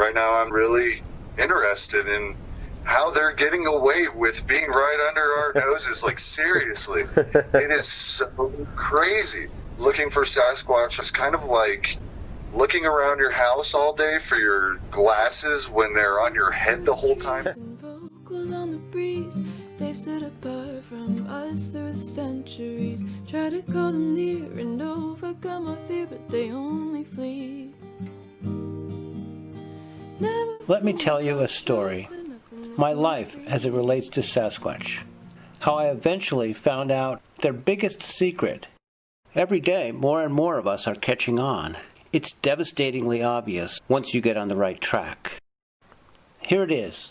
Right now I'm really interested in how they're getting away with being right under our noses. Like, seriously, it is so crazy. Looking for Sasquatch is kind of like looking around your house all day for your glasses when they're on your head the whole time. On the breeze, they've stood apart from us through the centuries. Try to call them near and overcome my fear, but they only flee. Let me tell you a story. My life as it relates to Sasquatch. How I eventually found out their biggest secret. Every day, more and more of us are catching on. It's devastatingly obvious once you get on the right track. Here it is.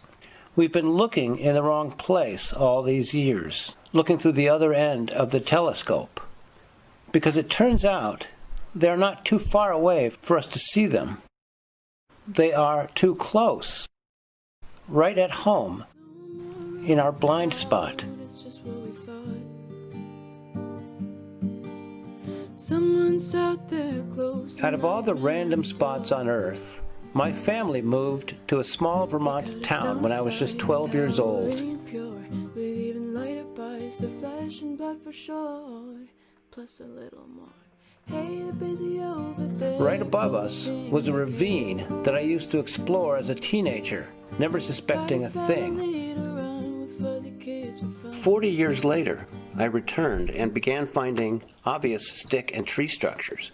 We've been looking in the wrong place all these years, looking through the other end of the telescope. Because it turns out they're not too far away for us to see them. They are too close, right at home, in our blind spot. Out of all the random spots on Earth, my family moved to a small Vermont town when I was just 12 years old. Right above us was a ravine that I used to explore as a teenager, never suspecting a thing. 40 years later, I returned and began finding obvious stick and tree structures.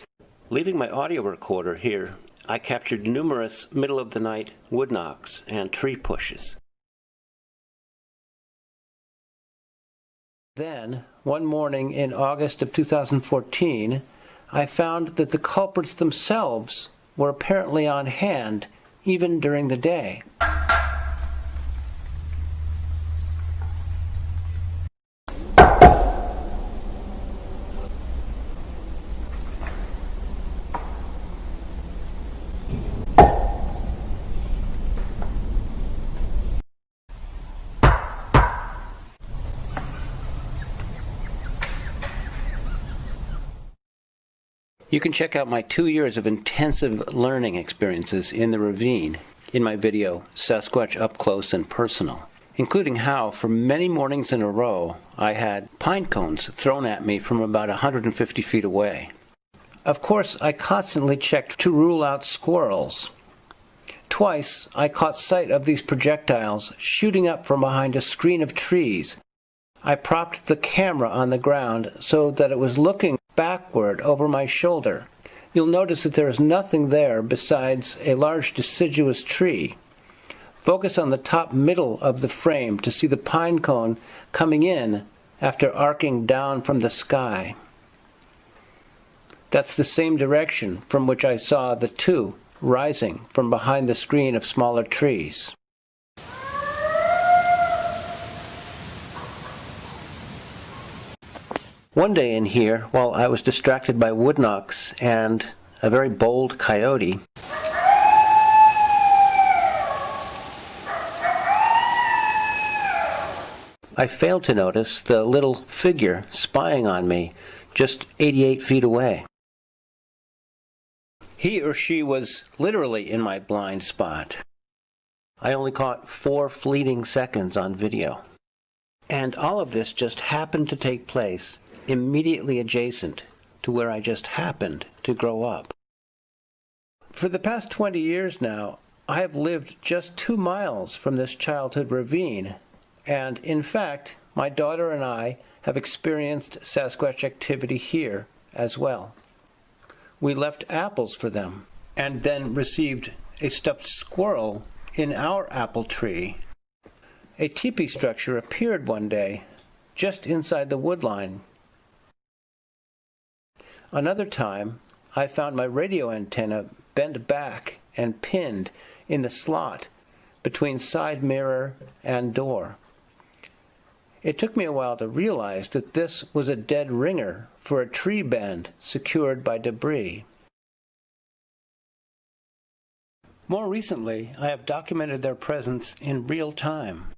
Leaving my audio recorder here, I captured numerous middle-of-the-night wood knocks and tree pushes. Then, one morning in August of 2014, I found that the culprits themselves were apparently on hand even during the day. You can check out my 2 years of intensive learning experiences in the ravine in my video, Sasquatch Up Close and Personal, including how, for many mornings in a row, I had pine cones thrown at me from about 150 feet away. Of course, I constantly checked to rule out squirrels. Twice, I caught sight of these projectiles shooting up from behind a screen of trees. I propped the camera on the ground so that it was looking backward over my shoulder. You'll notice that there is nothing there besides a large deciduous tree. Focus on the top middle of the frame to see the pine cone coming in after arcing down from the sky. That's the same direction from which I saw the two rising from behind the screen of smaller trees. One day in here, while I was distracted by wood knocks and a very bold coyote, I failed to notice the little figure spying on me just 88 feet away. He or she was literally in my blind spot. I only caught 4 fleeting seconds on video. And all of this just happened to take place immediately adjacent to where I just happened to grow up. For the past 20 years now, I have lived just 2 miles from this childhood ravine, and in fact, my daughter and I have experienced Sasquatch activity here as well. We left apples for them, and then received a stuffed squirrel in our apple tree. A teepee structure appeared one day just inside the woodline. Another time, I found my radio antenna bent back and pinned in the slot between side mirror and door. It took me a while to realize that this was a dead ringer for a tree bend secured by debris. More recently, I have documented their presence in real time.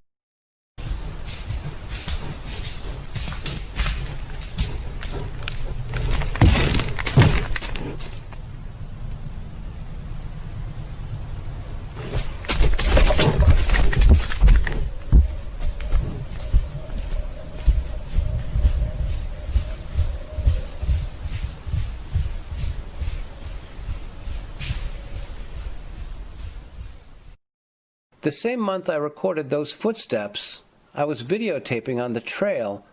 The same month I recorded those footsteps, I was videotaping on the trail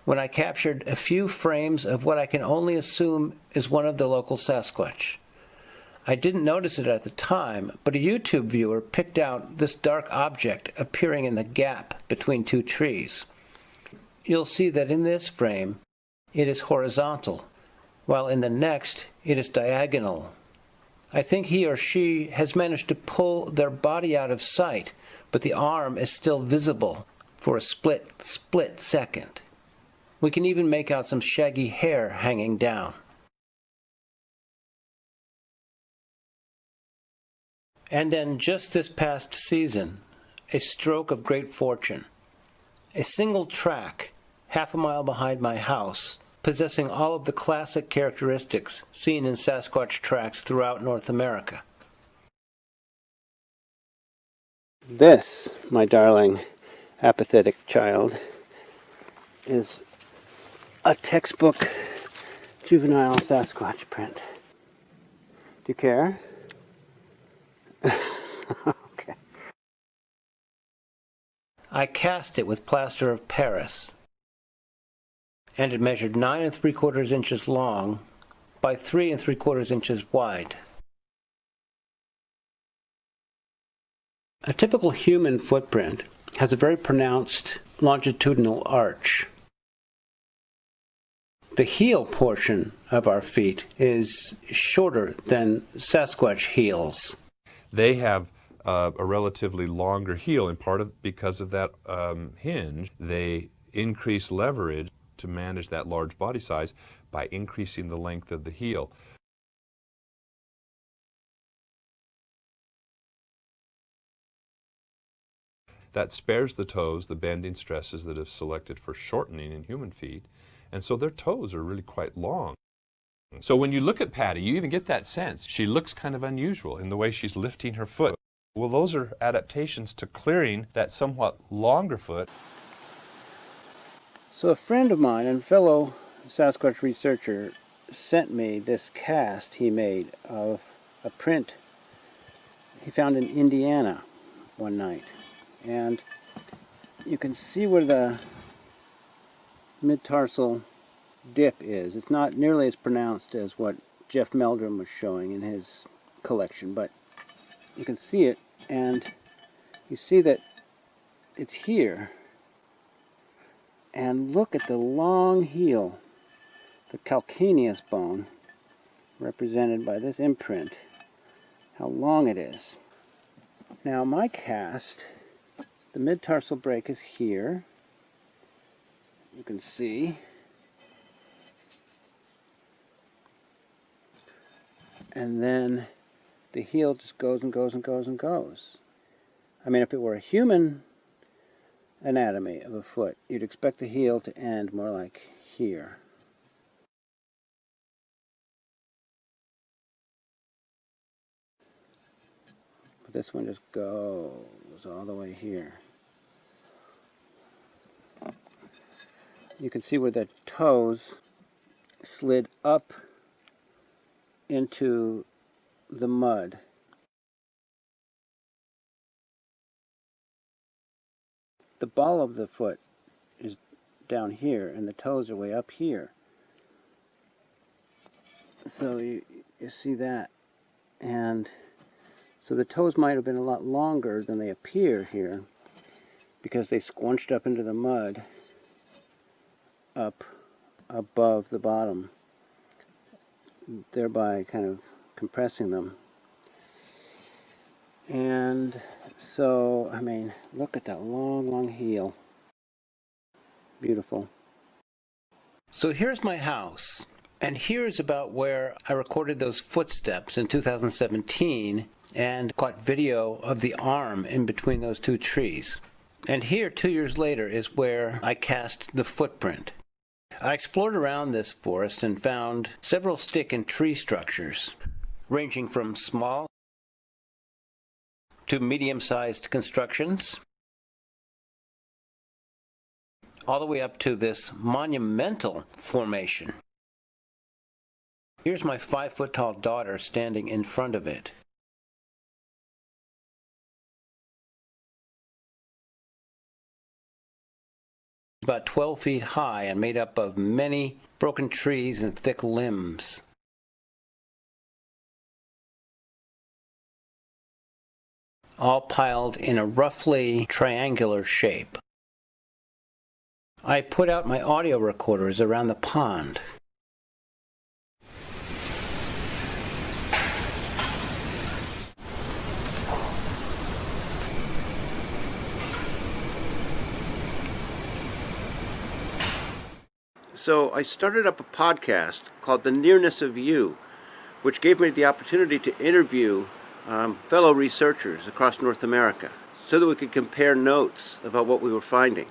when I captured a few frames of what I can only assume is one of the local Sasquatch. I didn't notice it at the time, but a YouTube viewer picked out this dark object appearing in the gap between two trees. You'll see that in this frame, it is horizontal, while in the next, it is diagonal. I think he or she has managed to pull their body out of sight, but the arm is still visible for a split second. We can even make out some shaggy hair hanging down. And then just this past season, a stroke of great fortune. A single track, half a mile behind my house, possessing all of the classic characteristics seen in Sasquatch tracks throughout North America. This, my darling apathetic child, is a textbook juvenile Sasquatch print. Do you care? Okay. I cast it with plaster of Paris, and it measured 9 3/4 inches long by 3 3/4 inches wide. A typical human footprint has a very pronounced longitudinal arch. The heel portion of our feet is shorter than Sasquatch heels. They have a relatively longer heel, and because of that hinge, they increase leverage to manage that large body size by increasing the length of the heel. That spares the toes the bending stresses that is selected for shortening in human feet, and so their toes are really quite long. So when you look at Patty, you even get that sense. She looks kind of unusual in the way she's lifting her foot. Well, those are adaptations to clearing that somewhat longer foot. So a friend of mine and fellow Sasquatch researcher sent me this cast he made of a print he found in Indiana one night. And you can see where the mid-tarsal dip is. It's not nearly as pronounced as what Jeff Meldrum was showing in his collection, but you can see it, and you see that it's here. And look at the long heel, the calcaneus bone, represented by this imprint, how long it is. Now my cast, the mid-tarsal break is here, you can see. And then the heel just goes and goes and goes and goes. I mean, if it were a human anatomy of a foot, you'd expect the heel to end more like here. But this one just goes all the way here. You can see where the toes slid up into the mud. The ball of the foot is down here and the toes are way up here. So you see that, and so the toes might have been a lot longer than they appear here because they squunched up into the mud up above the bottom, thereby kind of compressing them. And so, I mean, look at that long, long heel. Beautiful. So here's my house, and here's about where I recorded those footsteps in 2017 and caught video of the arm in between those two trees. And here, 2 years later, is where I cast the footprint. I explored around this forest and found several stick and tree structures, ranging from small to medium-sized constructions, all the way up to this monumental formation. Here's my 5-foot-tall daughter standing in front of it. about 12 feet high and made up of many broken trees and thick limbs. All piled in a roughly triangular shape. I put out my audio recorders around the pond. So I started up a podcast called The Nearness of You, which gave me the opportunity to interview fellow researchers across North America so that we could compare notes about what we were finding.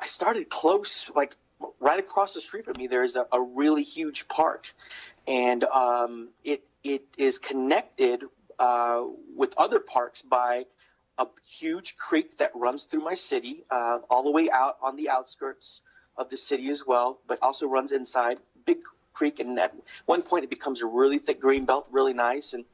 I started close, like right across the street from me, there's a really huge park. And it is connected with other parks by a huge creek that runs through my city, all the way out on the outskirts of the city as well, but also runs inside. Big creek, and at one point it becomes a really thick green belt, really nice. And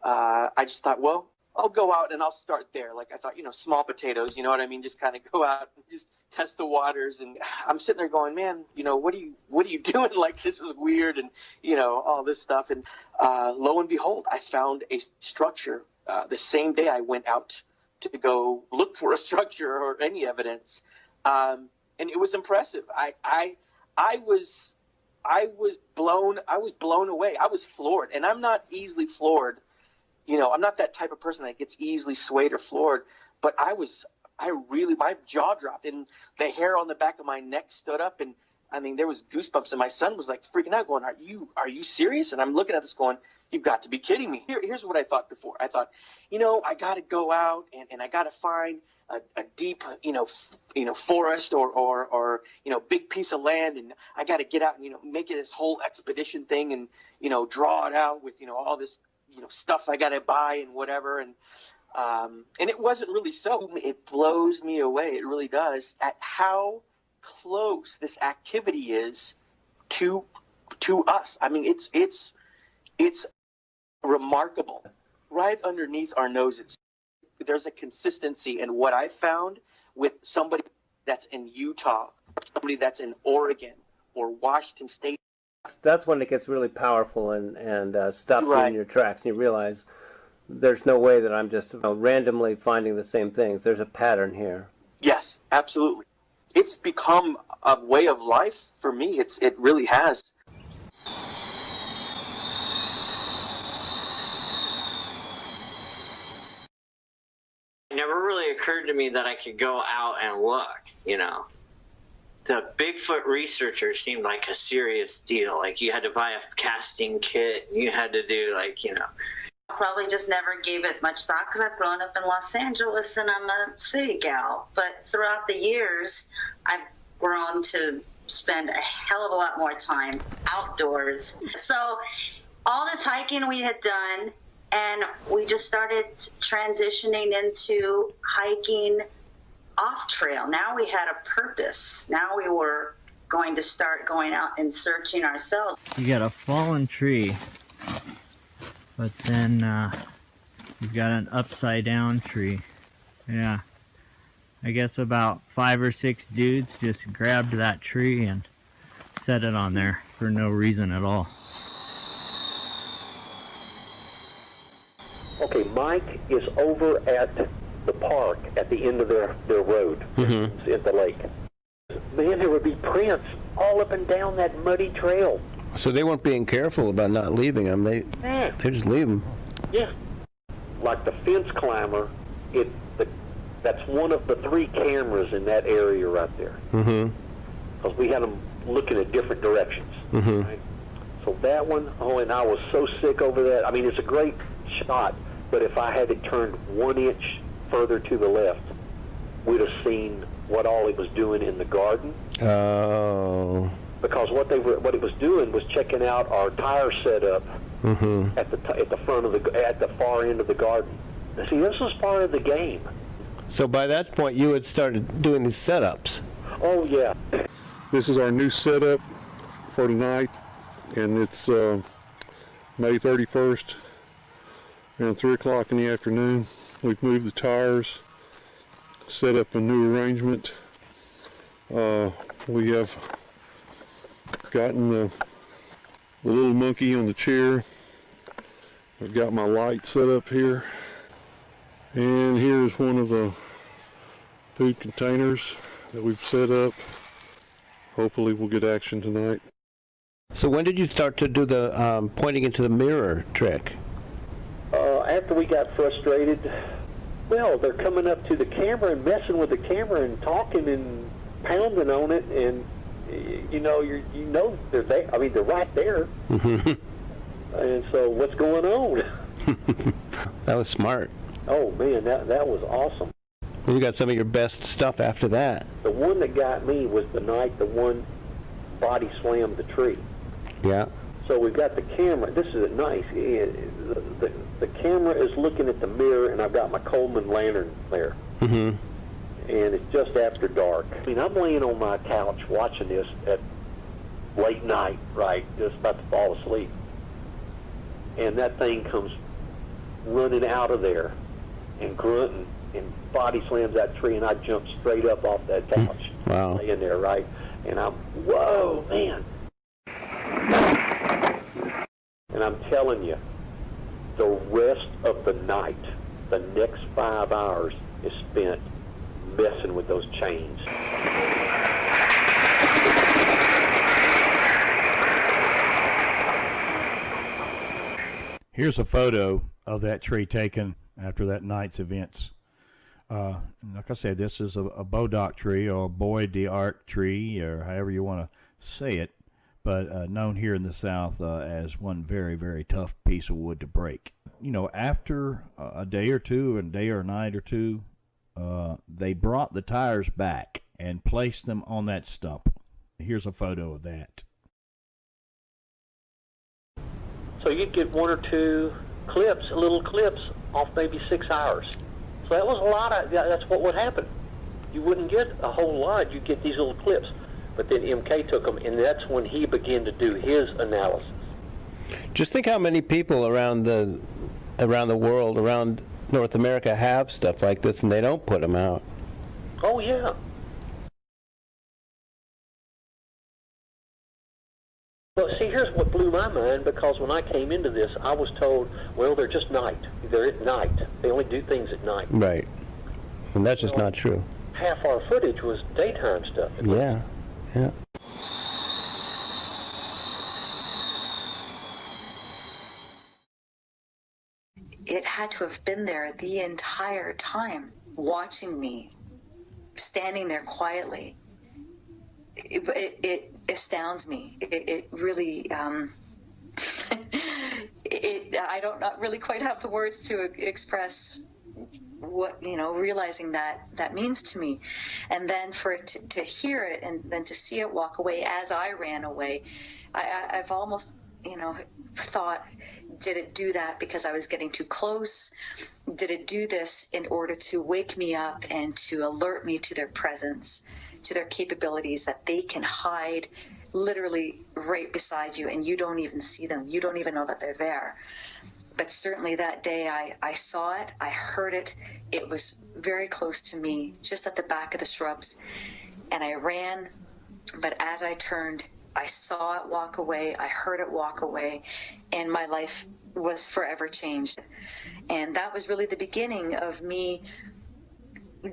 I just thought, well, I'll go out and I'll start there. Like I thought, small potatoes, you know what I mean? Just kind of go out and just test the waters. And I'm sitting there going, man, what are you doing? Like, this is weird, and all this stuff. And lo and behold, I found a structure the same day I went out to go look for a structure or any evidence, and it was impressive. I was blown away. I was floored, and I'm not easily floored. I'm not that type of person that gets easily swayed or floored. But my jaw dropped, and the hair on the back of my neck stood up, and I mean, there was goosebumps, and my son was like freaking out, going, "Are you serious?" And I'm looking at this, going, "You've got to be kidding me." Here's what I thought before. I thought, I got to go out and I got to find a deep, forest or big piece of land, and I got to get out and make it this whole expedition thing, and draw it out with all this stuff I got to buy and whatever, and it wasn't really so. It blows me away. It really does, at how close this activity is to us. I mean, it's remarkable. Right underneath our noses, there's a consistency in what I found with somebody that's in Utah, somebody that's in Oregon or Washington State. That's when it gets really powerful and stops you Right. in your tracks, and you realize there's no way that I'm just randomly finding the same things. There's a pattern here. Yes, absolutely. It's become a way of life for me. It really has. It never really occurred to me that I could go out and look, The Bigfoot researchers seemed like a serious deal. Like, you had to buy a casting kit. You had to do, I probably just never gave it much thought because I've grown up in Los Angeles and I'm a city gal. But throughout the years, I've grown to spend a hell of a lot more time outdoors. So all this hiking we had done, and we just started transitioning into hiking off trail. Now we had a purpose. Now we were going to start going out and searching ourselves. You got a fallen tree, but then you've got an upside down tree. Yeah, I guess about 5 or 6 dudes just grabbed that tree and set it on there for no reason at all. Okay, Mike is over at the park at the end of their road at the lake. Man, there would be prints all up and down that muddy trail. So they weren't being careful about not leaving them. They just leave them. Yeah. Like the fence climber, that's one of the 3 cameras in that area right there. Because we had them looking at different directions. Right? So that one, and I was so sick over that. I mean, it's a great shot, but if I had it turned 1 inch further to the left, we'd have seen what all it was doing in the garden. Oh. Because what it was doing was checking out our tire setup at the front of at the far end of the garden. And see, this was part of the game. So by that point, you had started doing these setups. Oh yeah. This is our new setup for tonight, and it's May 31st, around 3 o'clock in the afternoon. We've moved the tires, set up a new arrangement. We have gotten the little monkey on the chair. I've got my light set up here. And here's one of the food containers that we've set up. Hopefully we'll get action tonight. So when did you start to do the pointing into the mirror trick? After we got frustrated, well, they're coming up to the camera and messing with the camera and talking and pounding on it, and you know they're there. I mean, they're right there. And so, what's going on? That was smart. Oh man, that was awesome. Well, you got some of your best stuff after that. The one that got me was the night the one body slammed the tree. Yeah. So we've got the camera. This is nice. The camera is looking at the mirror, and I've got my Coleman lantern there. And it's just after dark. I mean, I'm laying on my couch watching this at late night, right, just about to fall asleep. And that thing comes running out of there and grunting and body slams that tree, and I jump straight up off that couch. Wow. Laying there, right? And I'm, whoa, man. And I'm telling you, the rest of the night, the next 5 hours, is spent messing with those chains. Here's a photo of that tree taken after that night's events. Like I said, this is a Bodoc tree, or a Bois d'Arc tree, or however you want to say it, but known here in the South as one very, very tough piece of wood to break. You know, after a day or two, and day or a night or two, they brought the tires back and placed them on that stump. Here's a photo of that. So you'd get 1 or 2 clips, little clips, off maybe 6 hours. So that was a lot of, that's what would happen. You wouldn't get a whole lot, you'd get these little clips. But then MK took them, and that's when he began to do his analysis. Just think how many people around the world, around North America, have stuff like this, and they don't put them out. Oh, yeah. Well, see, here's what blew my mind, because when I came into this, I was told, well, they're just night. They're at night. They only do things at night. Right. And that's just not true. Half our footage was daytime stuff. Yeah. Yeah. It had to have been there the entire time, watching me, standing there quietly. It astounds me. It really, I don't not really quite have the words to express what, realizing that means to me. And then for it to hear it, and then to see it walk away as I ran away, I've almost, thought, did it do that because I was getting too close? Did it do this in order to wake me up and to alert me to their presence, to their capabilities, that they can hide literally right beside you and you don't even see them. You don't even know that they're there. But certainly that day I saw it, I heard it. It was very close to me, just at the back of the shrubs. And I ran, but as I turned, I saw it walk away, I heard it walk away, and my life was forever changed. And that was really the beginning of me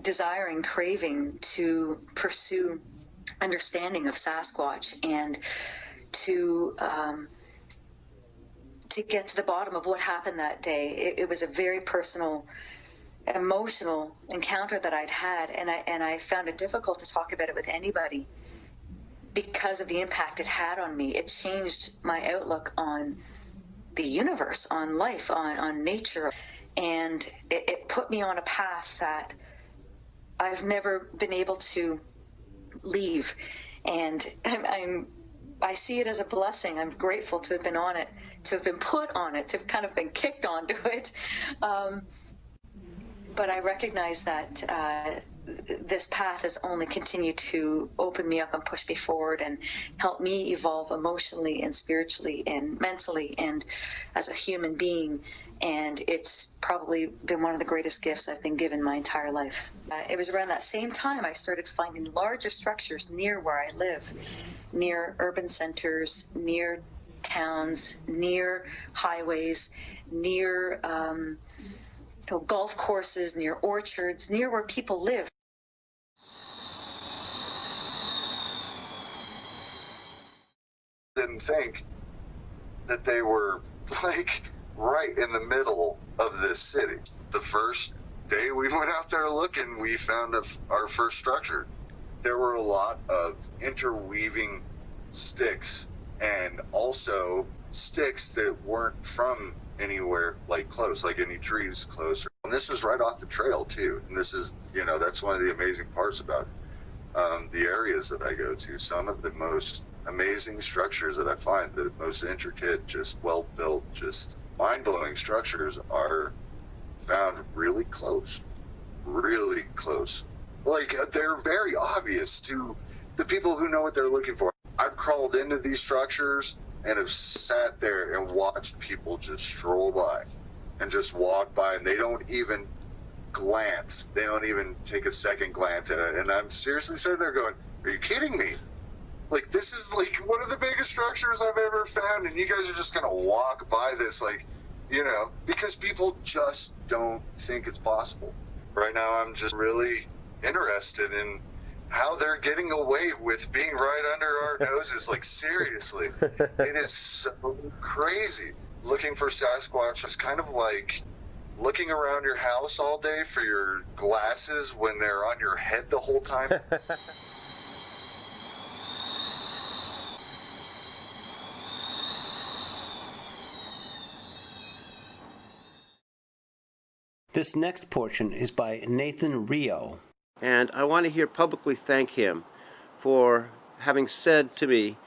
desiring, craving to pursue understanding of Sasquatch, and to get to the bottom of what happened that day. It was a very personal, emotional encounter that I'd had, and I found it difficult to talk about it with anybody because of the impact it had on me. It changed my outlook on the universe, on life, on nature, and it put me on a path that I've never been able to leave. And I see it as a blessing. I'm grateful to have been on it, to have been put on it, to have kind of been kicked onto it. But I recognize that this path has only continued to open me up and push me forward and help me evolve emotionally and spiritually and mentally and as a human being. And it's probably been one of the greatest gifts I've been given my entire life. It was around that same time I started finding larger structures near where I live, near urban centers, near towns, near highways, near golf courses, near orchards, near where people live. Didn't think that they were like right in the middle of this city. The first day we went out there looking, we found our first structure. There were a lot of interweaving sticks and also sticks that weren't from anywhere like close, like any trees close. And this was right off the trail too. And this is, that's one of the amazing parts about the areas that I go to. Some of the most amazing structures that I find, the most intricate, just well built, just mind-blowing structures are found really close. Like they're very obvious to the people who know what they're looking for. I've crawled into these structures and have sat there and watched people just stroll by and just walk by, and they don't even glance. They don't even take a second glance at it. And I'm seriously sitting there going, are you kidding me? Like, this is like one of the biggest structures I've ever found, and you guys are just going to walk by this, like, because people just don't think it's possible. Right now, I'm just really interested in how they're getting away with being right under our noses. Like, seriously, it is so crazy. Looking for Sasquatch is kind of like looking around your house all day for your glasses when they're on your head the whole time. This next portion is by Nathan Rio, and I want to here publicly thank him for having said to me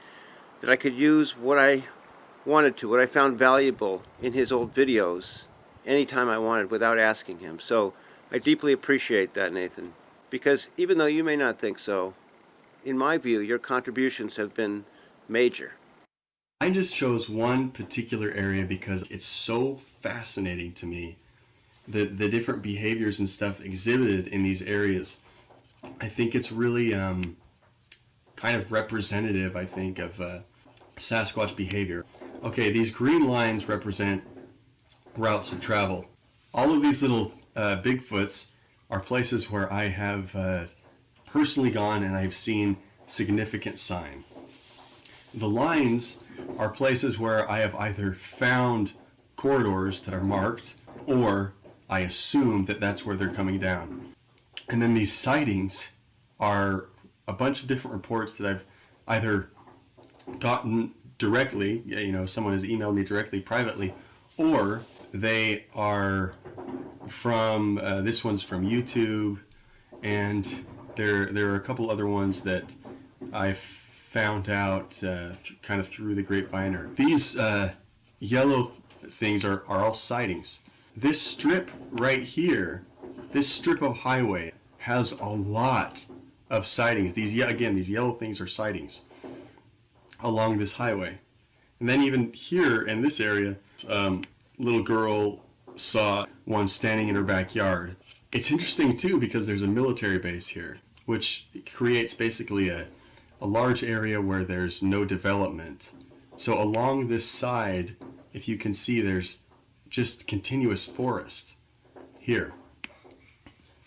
that I could use what I wanted to, what I found valuable in his old videos anytime I wanted without asking him. So I deeply appreciate that, Nathan, because even though you may not think so, in my view, your contributions have been major. I just chose one particular area because it's so fascinating to me. The different behaviors and stuff exhibited in these areas. I think it's really kind of representative, I think, of Sasquatch behavior. Okay, these green lines represent routes of travel. All of these little Bigfoots are places where I have personally gone and I've seen significant sign. The lines are places where I have either found corridors that are marked, or I assume that that's where they're coming down. And then these sightings are a bunch of different reports that I've either gotten directly, someone has emailed me directly privately, or they are from, this one's from YouTube, and there are a couple other ones that I found out kind of through the grapevine. These yellow things are all sightings. This strip right here, this strip of highway, has a lot of sightings. These yellow things are sightings along this highway. And then even here in this area, little girl saw one standing in her backyard. It's interesting too because there's a military base here, which creates basically a large area where there's no development. So along this side, if you can see, there's just continuous forest here.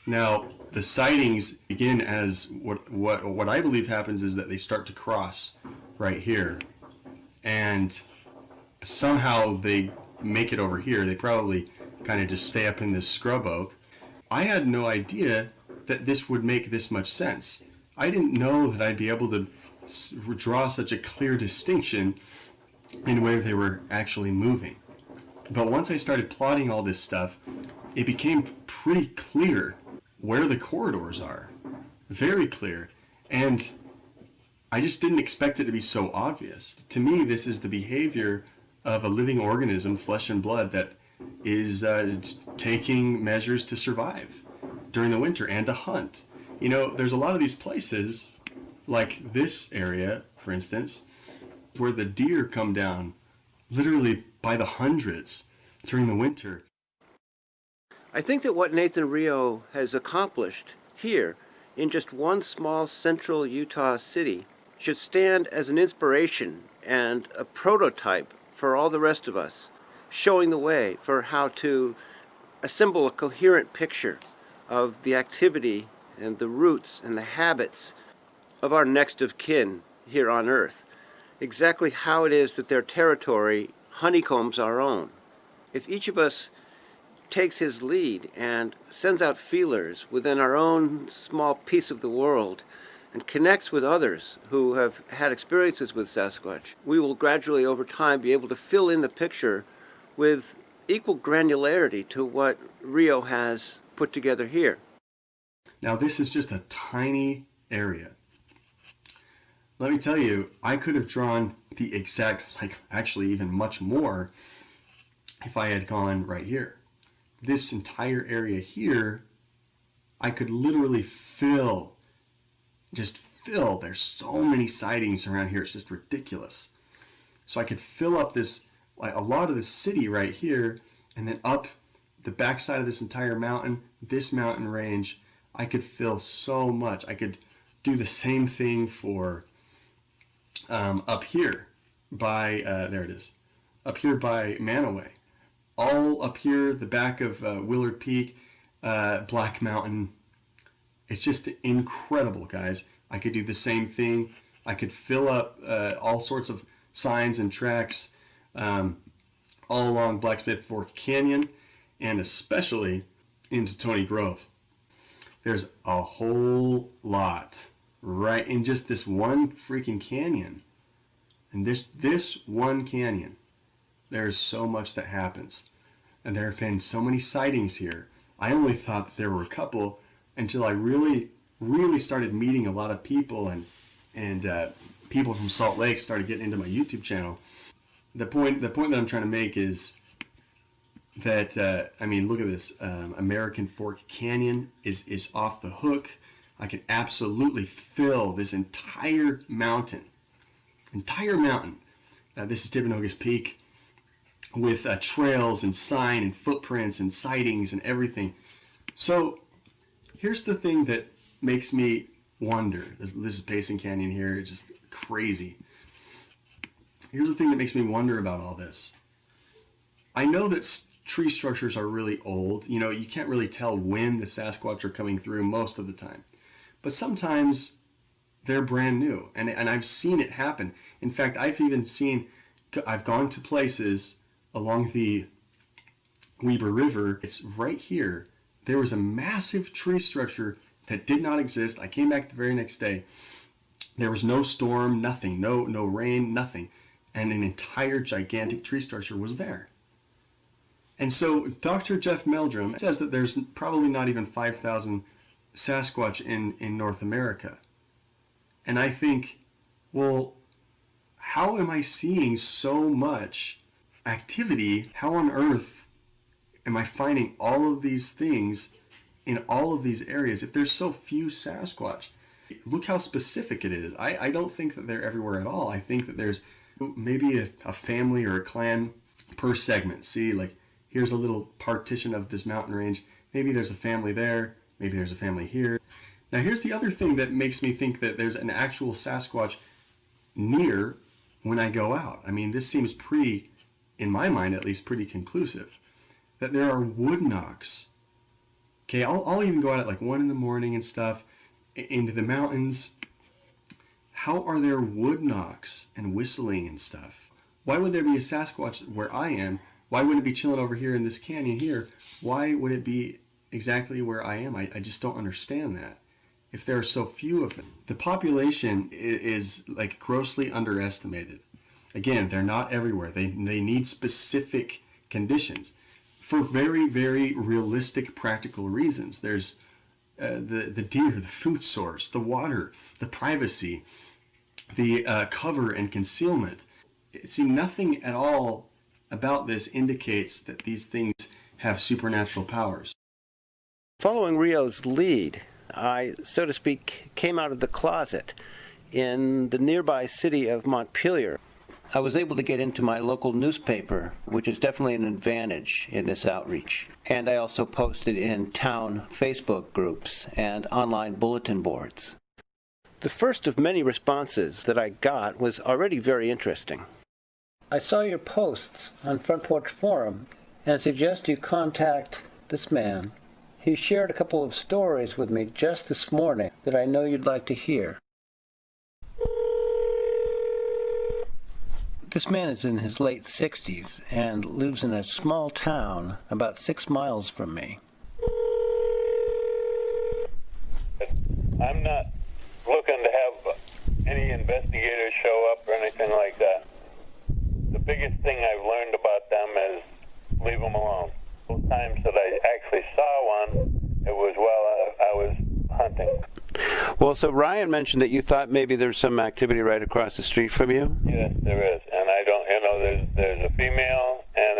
Now the sightings begin as what I believe happens is that they start to cross right here, and somehow they make it over here. They probably kind of just stay up in this scrub oak. I had no idea that this would make this much sense. I didn't know that I'd be able to draw such a clear distinction in where they were actually moving. But once I started plotting all this stuff, it became pretty clear where the corridors are. Very clear. And I just didn't expect it to be so obvious. To me, this is the behavior of a living organism, flesh and blood, that is taking measures to survive during the winter and to hunt. You know, there's a lot of these places, like this area, for instance, where the deer come down literally by the hundreds during the winter. I think that what Nathan Rio has accomplished here in just one small central Utah city should stand as an inspiration and a prototype for all the rest of us, showing the way for how to assemble a coherent picture of the activity and the roots and the habits of our next of kin here on Earth, exactly how it is that their territory honeycombs our own. If each of us takes his lead and sends out feelers within our own small piece of the world and connects with others who have had experiences with Sasquatch, we will gradually over time be able to fill in the picture with equal granularity to what Rio has put together here. Now this is just a tiny area. Let me tell you, I could have drawn the exact, like actually even much more if I had gone right here. This entire area here, I could literally fill. There's so many sightings around here, it's just ridiculous. So I could fill up this, like a lot of the city right here, and then up the backside of this entire mountain, this mountain range, I could fill so much. I could do the same thing for up here by, there it is, up here by Manaway. All up here, the back of Willard Peak, Black Mountain. It's just incredible, guys. I could do the same thing. I could fill up all sorts of signs and tracks all along Blacksmith Fork Canyon, and especially into Tony Grove. There's a whole lot right in just this one freaking canyon. And this one canyon, there's so much that happens. And there have been so many sightings here. I only thought that there were a couple until I really started meeting a lot of people, and people from Salt Lake started getting into my YouTube channel. The point that I'm trying to make is that, I mean, look at this. American Fork Canyon is off the hook. I could absolutely fill this entire mountain. This is Timpanogos Peak with trails and sign and footprints and sightings and everything. So here's the thing that makes me wonder. This is Payson Canyon here. It's just crazy. Here's the thing that makes me wonder about all this. I know that tree structures are really old. You know, you can't really tell when the Sasquatch are coming through most of the time. But sometimes they're brand new. And I've seen it happen. In fact, I've gone to places along the Weber River. It's right here. There was a massive tree structure that did not exist. I came back the very next day. There was no storm, nothing, no rain, nothing. And an entire gigantic tree structure was there. And so Dr. Jeff Meldrum says that there's probably not even 5,000 Sasquatch in North America. And I think, well, how am I seeing so much activity? How on earth am I finding all of these things in all of these areas if there's so few Sasquatch? Look how specific it is. I don't think that they're everywhere at all. I think that there's maybe a family or a clan per segment. See, like here's a little partition of this mountain range. Maybe there's a family there. Maybe there's a family here. Now here's the other thing that makes me think that there's an actual Sasquatch near when I go out. I mean, this seems pretty, in my mind at least, pretty conclusive. That there are wood knocks. Okay, I'll even go out at like 1 in the morning and stuff into the mountains. How are there wood knocks and whistling and stuff? Why would there be a Sasquatch where I am? Why wouldn't it be chilling over here in this canyon here? Why would it be exactly where I am? I just don't understand that. If there are so few of them. The population is like grossly underestimated. Again, they're not everywhere. They need specific conditions for very, very realistic, practical reasons. There's the deer, the food source, the water, the privacy, the cover and concealment. See, nothing at all about this indicates that these things have supernatural powers. Following Rio's lead, I, so to speak, came out of the closet in the nearby city of Montpelier. I was able to get into my local newspaper, which is definitely an advantage in this outreach. And I also posted in town Facebook groups and online bulletin boards. The first of many responses that I got was already very interesting. I saw your posts on Front Porch Forum and suggest you contact this man. He shared a couple of stories with me just this morning that I know you'd like to hear. This man is in his late 60s and lives in a small town about 6 miles from me. I'm not looking to have any investigators show up or anything like that. The biggest thing I've learned about them is leave them alone. Those times that I actually saw one, it was while I was hunting. Well, so Ryan mentioned that you thought maybe there's some activity right across the street from you? Yes, there is. And I don't, there's a female and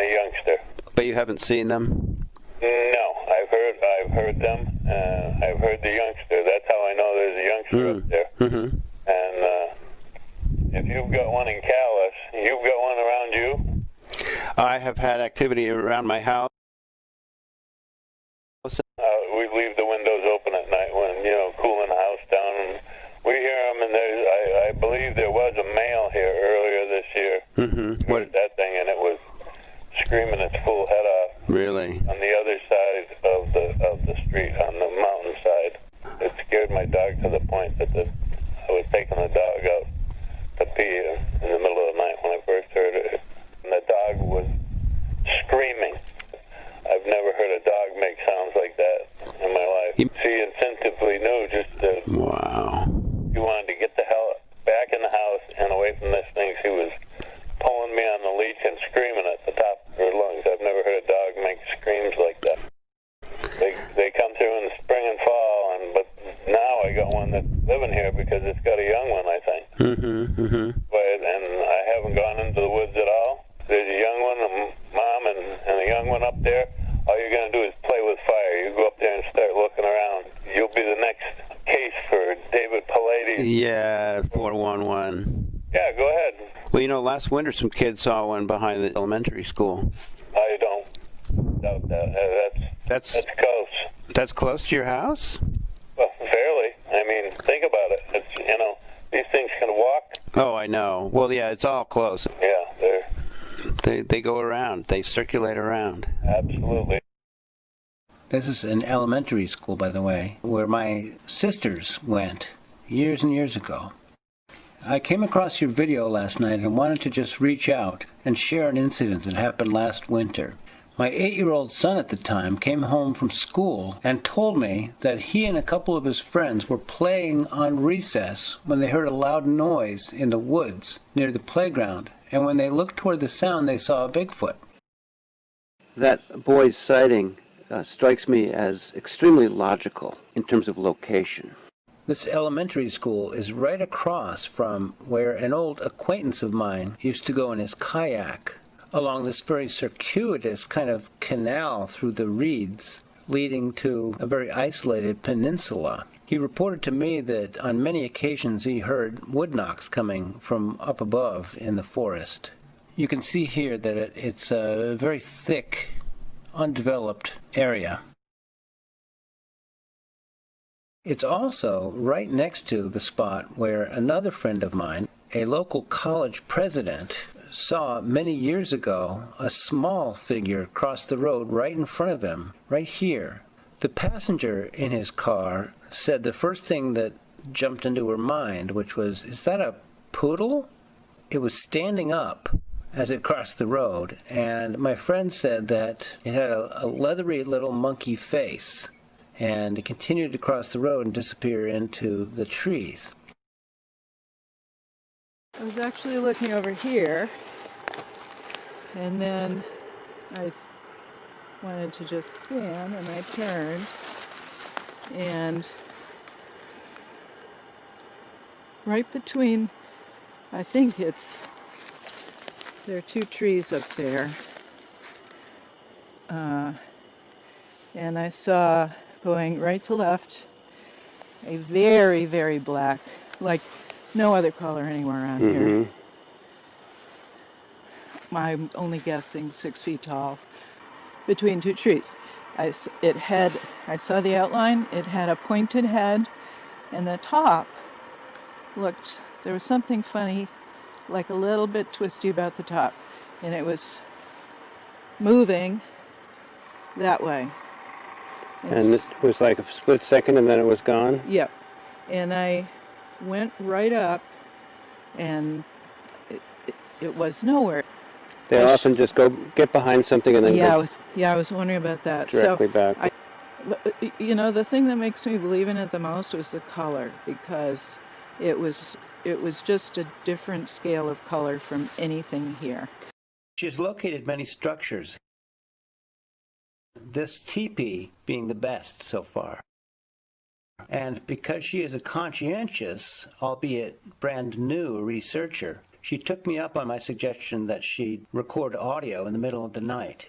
a youngster. But you haven't seen them? No, I've heard them. I've heard the youngster. That's how I know there's a youngster up there. Mm-hmm. And if you've got one in Calais, you've got one around you? I have had activity around my house. We leave the windows open at night when, cooling the house down. And we hear them, and I believe there was a male here earlier this year. Mm-hmm. What? That thing, and it was screaming its full head off. Really? On the other side of the street, on the mountainside. It scared my dog to the point that I was taking the dog out to pee in the middle of the night when I first heard it. And the dog was screaming. I've never heard a dog make sounds like that in my life. She instinctively knew just that. Wow. She wanted to get the hell back in the house and away from this thing. She was pulling me on the leash and screaming at the top of her lungs. I've never heard a dog make screams like that. They come through in the spring and fall, but now I got one that's living here because it's got a young one, I think. And I haven't gone into the woods at all. There's a young one, a mom, and a young one up there. All you're going to do is play with fire. You go up there and start looking around. You'll be the next case for David Pallades. Yeah, 411. Yeah, go ahead. Well, last winter some kids saw one behind the elementary school. I don't doubt that. That's close. That's close to your house? Well, fairly. I mean, think about it. It's, these things can walk. Oh, I know. Well, yeah, it's all close. Yeah, they go around. They circulate around. Absolutely. This is an elementary school, by the way, where my sisters went years and years ago. I came across your video last night and wanted to just reach out and share an incident that happened last winter. My 8-year-old son at the time came home from school and told me that he and a couple of his friends were playing on recess when they heard a loud noise in the woods near the playground, and when they looked toward the sound they saw a Bigfoot. That boy's sighting strikes me as extremely logical in terms of location. This elementary school is right across from where an old acquaintance of mine used to go in his kayak, along this very circuitous kind of canal through the reeds, leading to a very isolated peninsula. He reported to me that on many occasions he heard wood knocks coming from up above in the forest. You can see here that it's a very thick, undeveloped area. It's also right next to the spot where another friend of mine, a local college president, saw many years ago a small figure cross the road right in front of him, right here. The passenger in his car said the first thing that jumped into her mind, which was, is that a poodle? It was standing up as it crossed the road, and my friend said that it had a leathery little monkey face, and it continued to cross the road and disappear into the trees. I was actually looking over here, and then I wanted to just scan, and I turned, and right between, I think there are 2 trees up there, and I saw going right to left. A very, very black, like no other color anywhere around here. I'm only guessing 6 feet tall between two trees. I saw the outline. It had a pointed head, and the top there was something funny, like a little bit twisty about the top, and it was moving that way. And it was like a split second and then it was gone? Yep. And I went right up, and it was nowhere. They often just go get behind something and then go I was wondering about that. directly back. You know, the thing that makes me believe in it the most was the color, because it was just a different scale of color from anything here. She has located many structures, this teepee being the best so far. And because she is a conscientious, albeit brand new researcher, she took me up on my suggestion that she record audio in the middle of the night.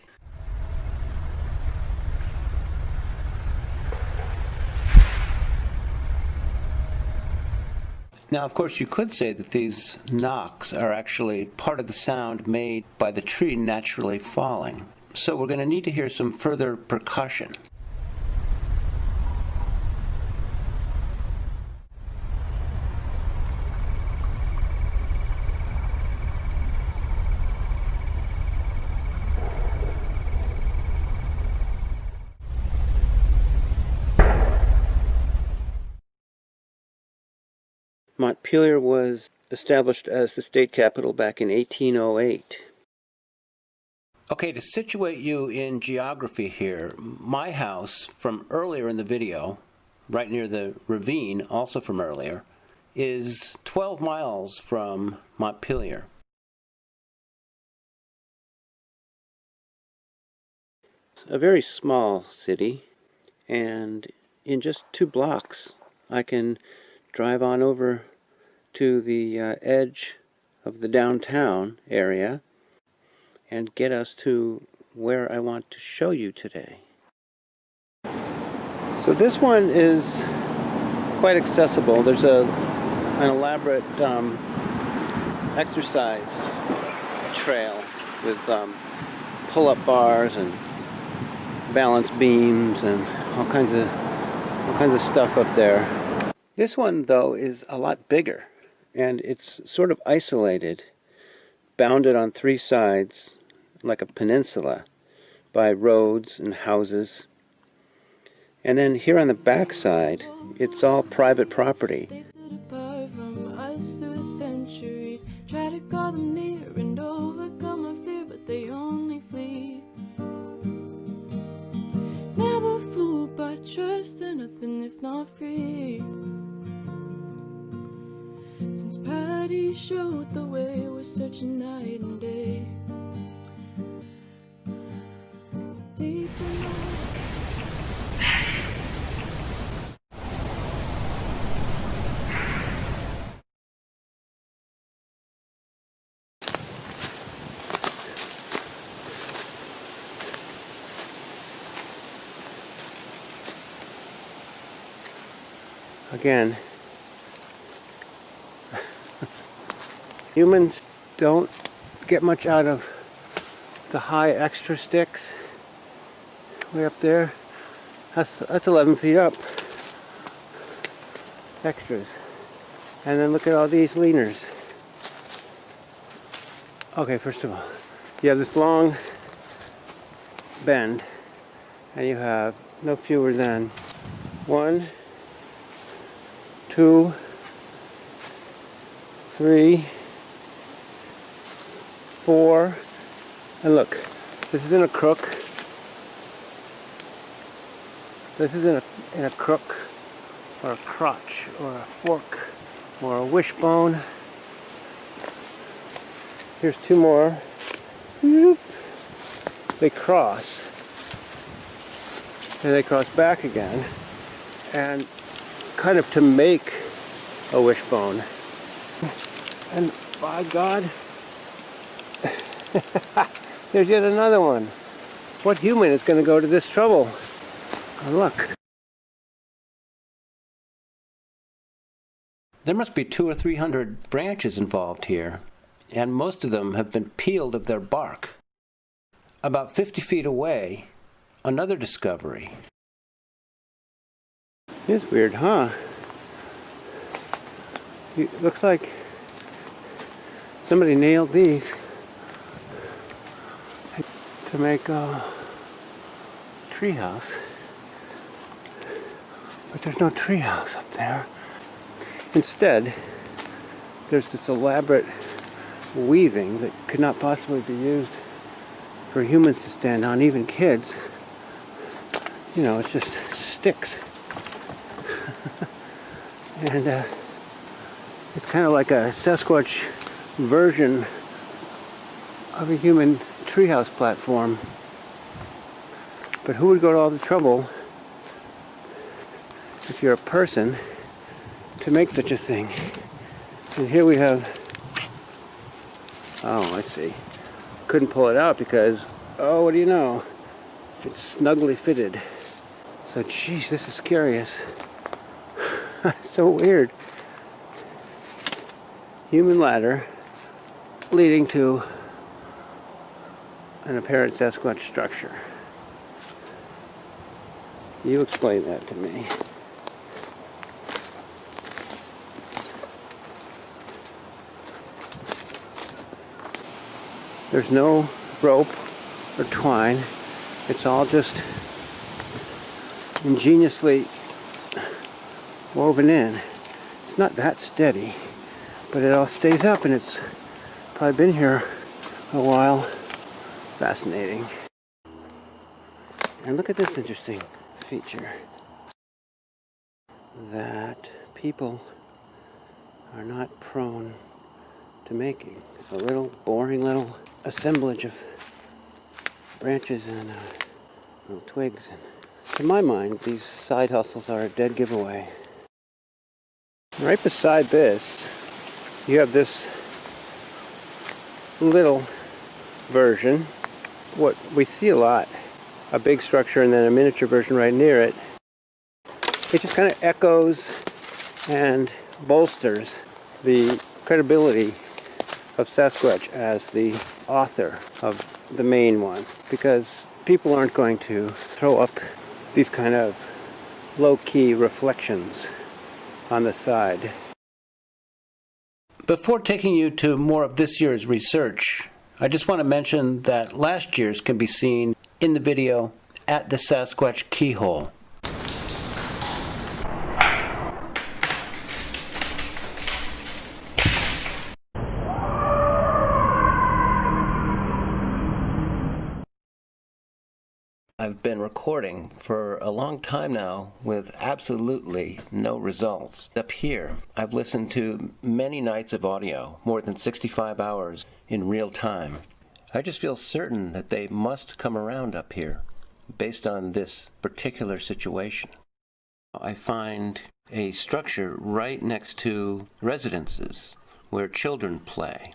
Now, of course, you could say that these knocks are actually part of the sound made by the tree naturally falling. So we're going to need to hear some further percussion. Montpelier was established as the state capital back in 1808. Okay, to situate you in geography here, my house from earlier in the video, right near the ravine, also from earlier, is 12 miles from Montpelier. A very small city, and in just 2 blocks I can drive on over to the edge of the downtown area and get us to where I want to show you today. So this one is quite accessible. There's an elaborate exercise trail with pull-up bars and balance beams and all kinds of stuff up there. This one, though, is a lot bigger, and it's sort of isolated, bounded on 3 sides like a peninsula by roads and houses. And then here on the back side, it's all private property. They've stood apart from us through the centuries. Try to call them near and overcome my fear, but they only flee. Never fooled by trust, they're nothing if not free. Since Patty showed the way, we're searching night and day. Deep in Again, humans don't get much out of the high extra sticks way up there. That's 11 feet up. Extras. And then look at all these leaners. Okay, first of all, you have this long bend, and you have no fewer than 1, 2, 3, 4, and look, this isn't a crook. This isn't in a crook or a crotch or a fork or a wishbone. Here's 2 more. They cross, and they cross back again, and kind of to make a wishbone. And by God, there's yet another one. What human is going to go to this trouble? Oh, look. There must be 200 or 300 branches involved here, and most of them have been peeled of their bark. About 50 feet away, another discovery. It's weird, huh? It looks like somebody nailed these to make a treehouse. But there's no treehouse up there. Instead, there's this elaborate weaving that could not possibly be used for humans to stand on, even kids. You know, it's just sticks. And it's kind of like a Sasquatch version of a human treehouse platform. But who would go to all the trouble, if you're a person, to make such a thing? And here we have, oh, I see. Couldn't pull it out because, oh, what do you know? It's snugly fitted. So, geez, this is curious. So weird. Human ladder leading to an apparent Sasquatch structure. You explain that to me. There's no rope or twine. It's all just ingeniously woven in. It's not that steady, but it all stays up, and it's probably been here a while. Fascinating. And look at this interesting feature that people are not prone to making. It's a little boring little assemblage of branches and little twigs. And to my mind, these side hustles are a dead giveaway. Right beside this, you have this little version. What we see a lot, a big structure and then a miniature version right near it. It just kind of echoes and bolsters the credibility of Sasquatch as the author of the main one, because people aren't going to throw up these kind of low-key reflections on the side. Before taking you to more of this year's research, I just want to mention that last year's can be seen in the video At the Sasquatch Keyhole. I've been recording for a long time now with absolutely no results. Up here, I've listened to many nights of audio, more than 65 hours in real time. I just feel certain that they must come around up here based on this particular situation. I find a structure right next to residences where children play.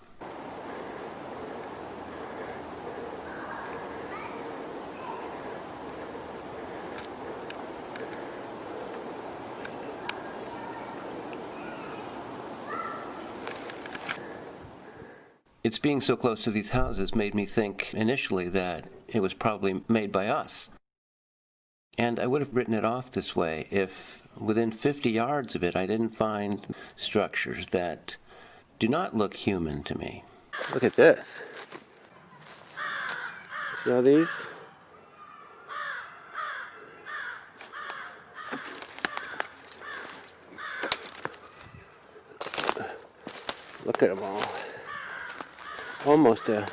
Its being so close to these houses made me think initially that it was probably made by us. And I would have written it off this way if within 50 yards of it I didn't find structures that do not look human to me. Look at this. See these? Look at them all. Almost a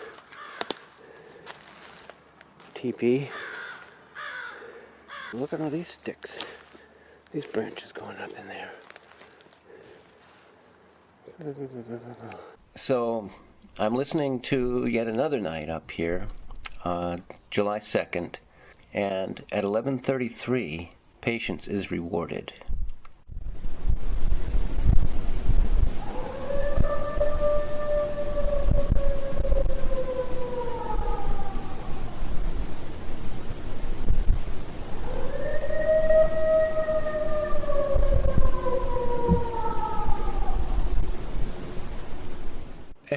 teepee. Look at all these sticks. These branches going up in there. So I'm listening to yet another night up here, July 2nd, and at 11:33, patience is rewarded.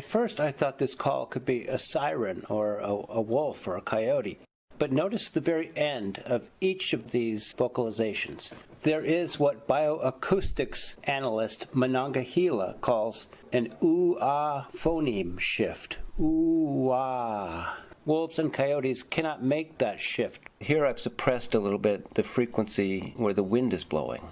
first I thought this call could be a siren or a wolf or a coyote. But notice the very end of each of these vocalizations. There is what bioacoustics analyst Monongahela calls an ooh-ah phoneme shift. Ooh-ah. Wolves and coyotes cannot make that shift. Here I've suppressed a little bit the frequency where the wind is blowing.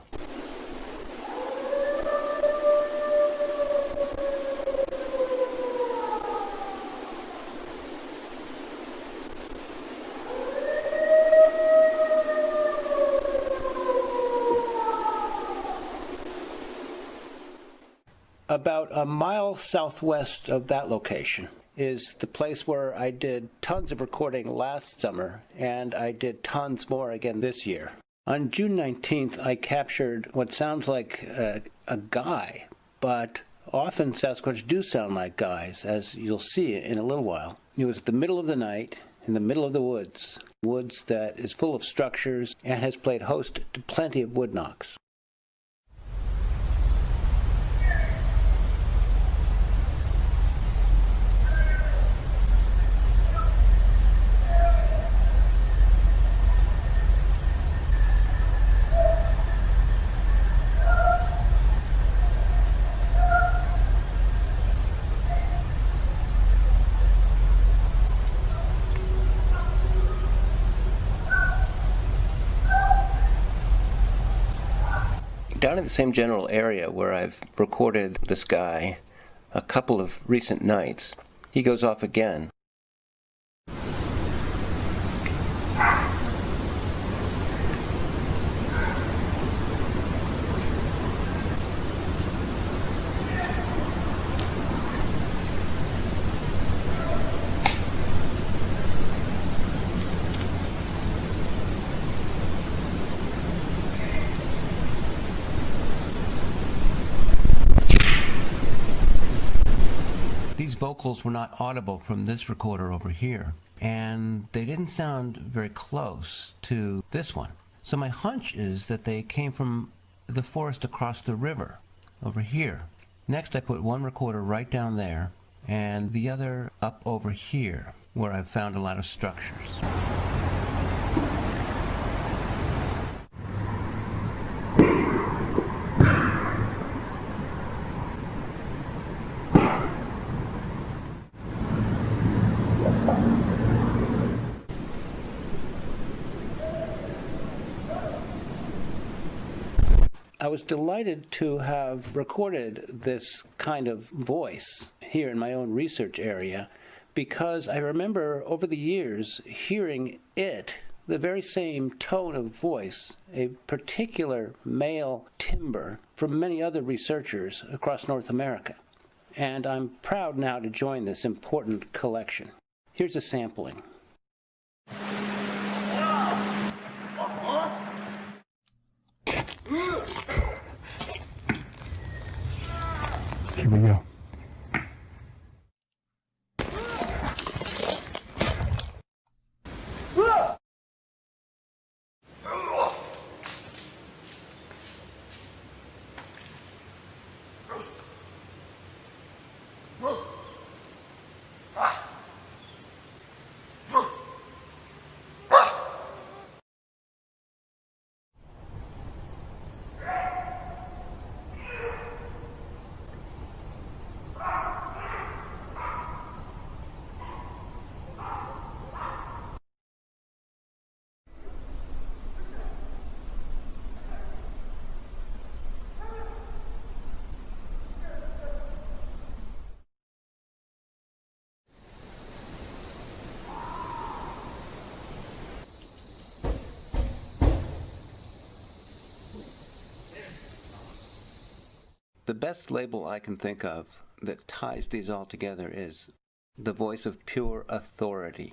About a mile southwest of that location is the place where I did tons of recording last summer, and I did tons more again this year. On June 19th, I captured what sounds like a guy, but often Sasquatch do sound like guys, as you'll see in a little while. It was the middle of the night, in the middle of the woods that is full of structures and has played host to plenty of wood knocks. Down in the same general area where I've recorded this guy a couple of recent nights, he goes off again. These vocals were not audible from this recorder over here, and they didn't sound very close to this one. So my hunch is that they came from the forest across the river over here. Next I put one recorder right down there and the other up over here where I've found a lot of structures. I was delighted to have recorded this kind of voice here in my own research area because I remember over the years hearing it, the very same tone of voice, a particular male timbre from many other researchers across North America. And I'm proud now to join this important collection. Here's a sampling. Here we go. The best label I can think of that ties these all together is the voice of pure authority.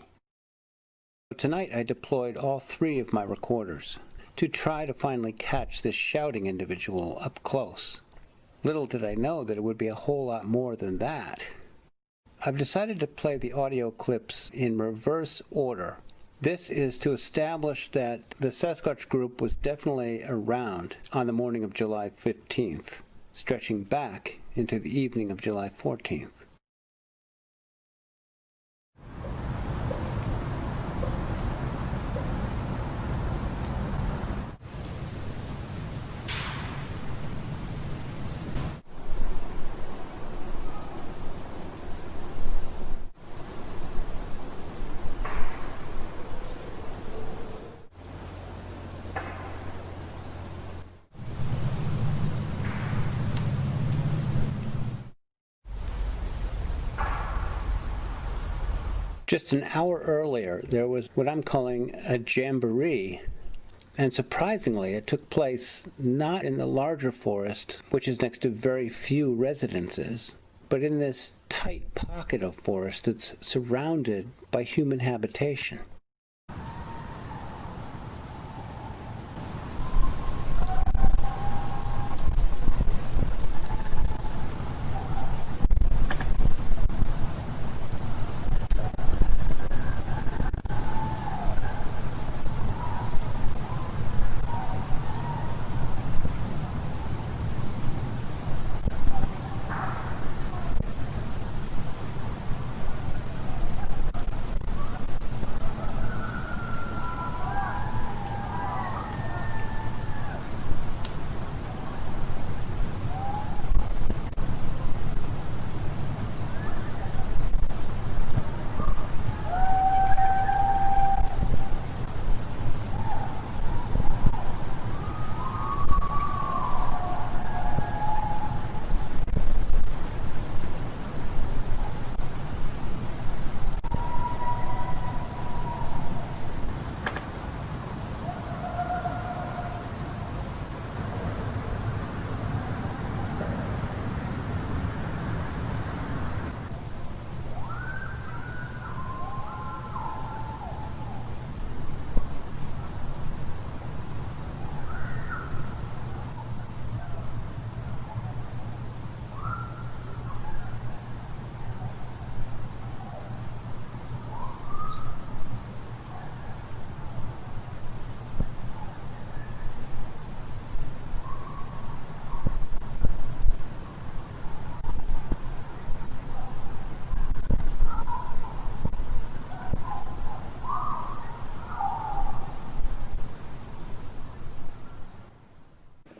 Tonight I deployed all three of my recorders to try to finally catch this shouting individual up close. Little did I know that it would be a whole lot more than that. I've decided to play the audio clips in reverse order. This is to establish that the Sasquatch group was definitely around on the morning of July 15th. Stretching back into the evening of July 14th. Just an hour earlier, there was what I'm calling a jamboree, and surprisingly, it took place not in the larger forest, which is next to very few residences, but in this tight pocket of forest that's surrounded by human habitation.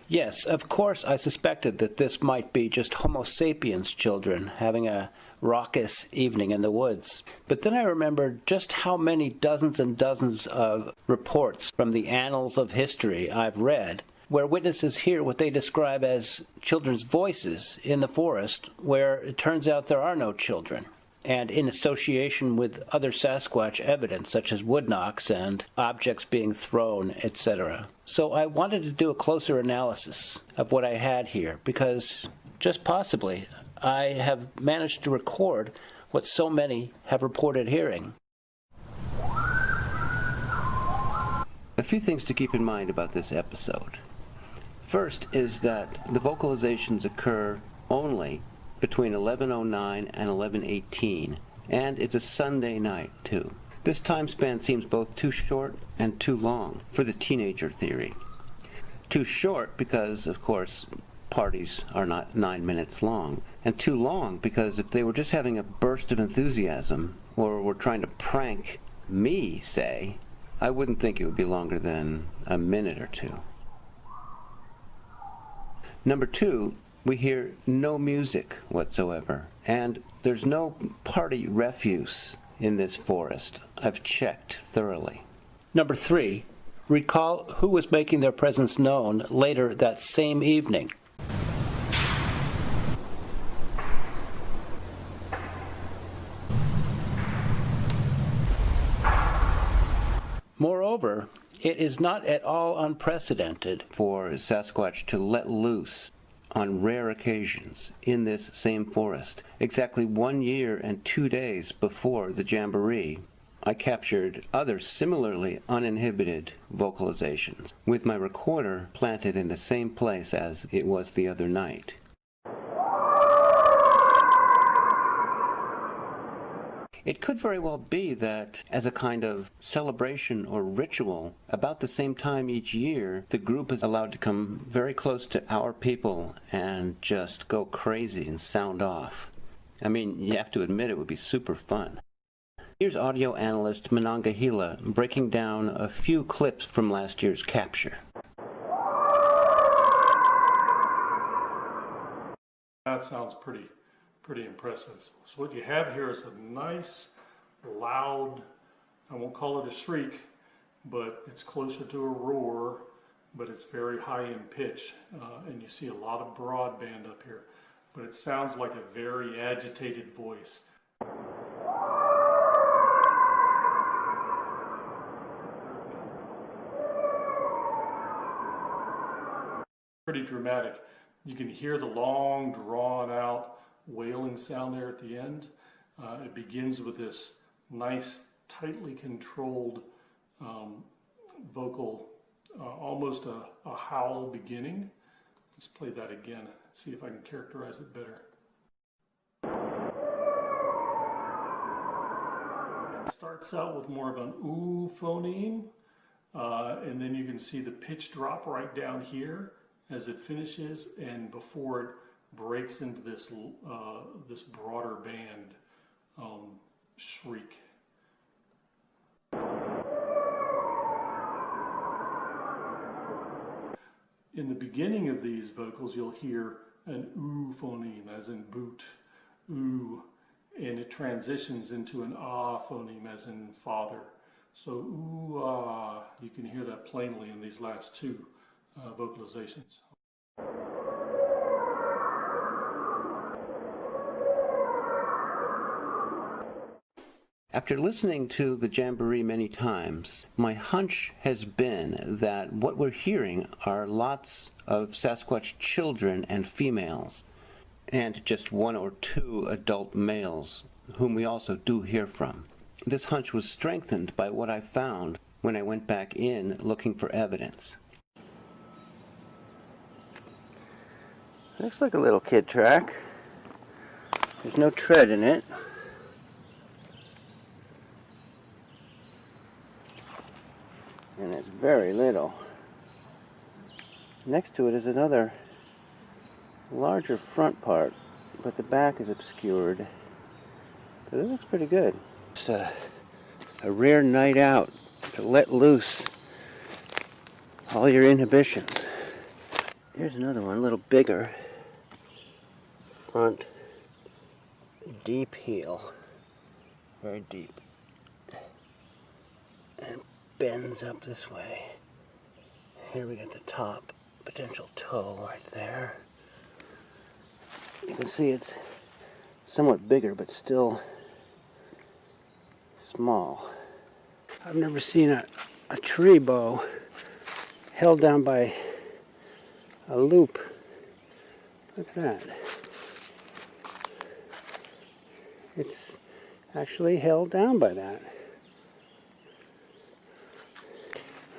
Yes, of course I suspected that this might be just Homo sapiens children having a raucous evening in the woods. But then I remembered just how many dozens and dozens of reports from the annals of history I've read, where witnesses hear what they describe as children's voices in the forest, where it turns out there are no children, and in association with other Sasquatch evidence, such as wood knocks and objects being thrown, etc. So I wanted to do a closer analysis of what I had here, because just possibly I have managed to record what so many have reported hearing. A few things to keep in mind about this episode. First is that the vocalizations occur only between 11:09 and 11:18, and it's a Sunday night too. This time span seems both too short and too long for the teenager theory. Too short because, of course, parties are not 9 minutes long, and too long because if they were just having a burst of enthusiasm, or were trying to prank me, say, I wouldn't think it would be longer than a minute or two. Number two, we hear no music whatsoever, and there's no party refuse in this forest. I've checked thoroughly. Number three, recall who was making their presence known later that same evening. Moreover, it is not at all unprecedented for Sasquatch to let loose on rare occasions in this same forest. Exactly 1 year and 2 days before the Jamboree, I captured other similarly uninhibited vocalizations with my recorder planted in the same place as it was the other night. It could very well be that, as a kind of celebration or ritual, about the same time each year, the group is allowed to come very close to our people and just go crazy and sound off. I mean, you have to admit it would be super fun. Here's audio analyst Monongahela breaking down a few clips from last year's capture. That sounds pretty impressive. So what you have here is a nice, loud, I won't call it a shriek, but it's closer to a roar, but it's very high in pitch, and you see a lot of broadband up here, but it sounds like a very agitated voice. pretty dramatic. You can hear the long, drawn-out wailing sound there at the end. It begins with this nice, tightly controlled vocal, almost a howl beginning. Let's play that again, see if I can characterize it better. It starts out with more of an ooh phoneme, and then you can see the pitch drop right down here as it finishes, and before it breaks into this this broader band shriek. In the beginning of these vocals, you'll hear an ooh phoneme, as in boot, ooh, and it transitions into an ah phoneme, as in father. So ooh, ah, you can hear that plainly in these last two vocalizations. After listening to the Jamboree many times, my hunch has been that what we're hearing are lots of Sasquatch children and females, and just one or two adult males, whom we also do hear from. This hunch was strengthened by what I found when I went back in looking for evidence. Looks like a little kid track. There's no tread in it. And it's very little. Next to it is another larger front part, but the back is obscured. But it looks pretty good. It's a rare night out to let loose all your inhibitions. Here's another one, a little bigger. Front, deep heel, very deep, and bends up this way. Here we got the top, potential toe right there. You can see it's somewhat bigger, but still small. I've never seen a tree bow held down by a loop. Look at that. It's actually held down by that.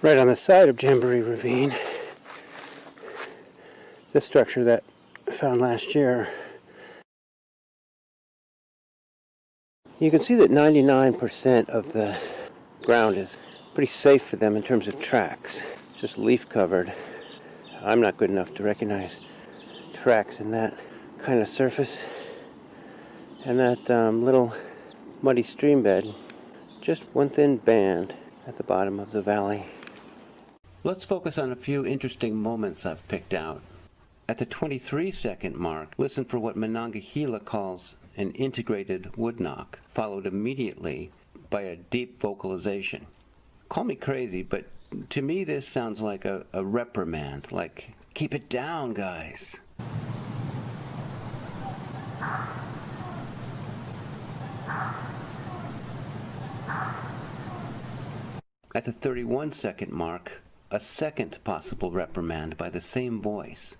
Right on the side of Jamboree Ravine, this structure that I found last year, you can see that 99% of the ground is pretty safe for them in terms of tracks. It's just leaf covered. I'm not good enough to recognize tracks in that kind of surface. And that little muddy stream bed, just one thin band at the bottom of the valley. Let's focus on a few interesting moments I've picked out. At the 23-second mark, listen for what Monongahela calls an integrated wood knock, followed immediately by a deep vocalization. Call me crazy, but to me this sounds like a reprimand, like, keep it down, guys. At the 31-second mark, a second possible reprimand by the same voice.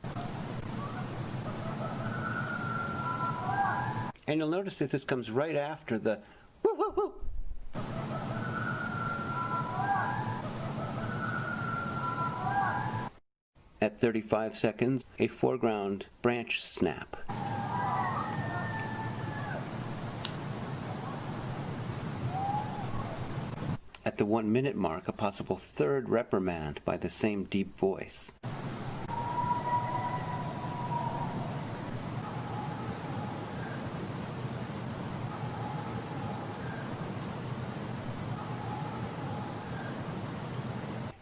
And you'll notice that this comes right after the woo woo woo. At 35 seconds, a foreground branch snap. At the 1 minute mark, a possible third reprimand by the same deep voice.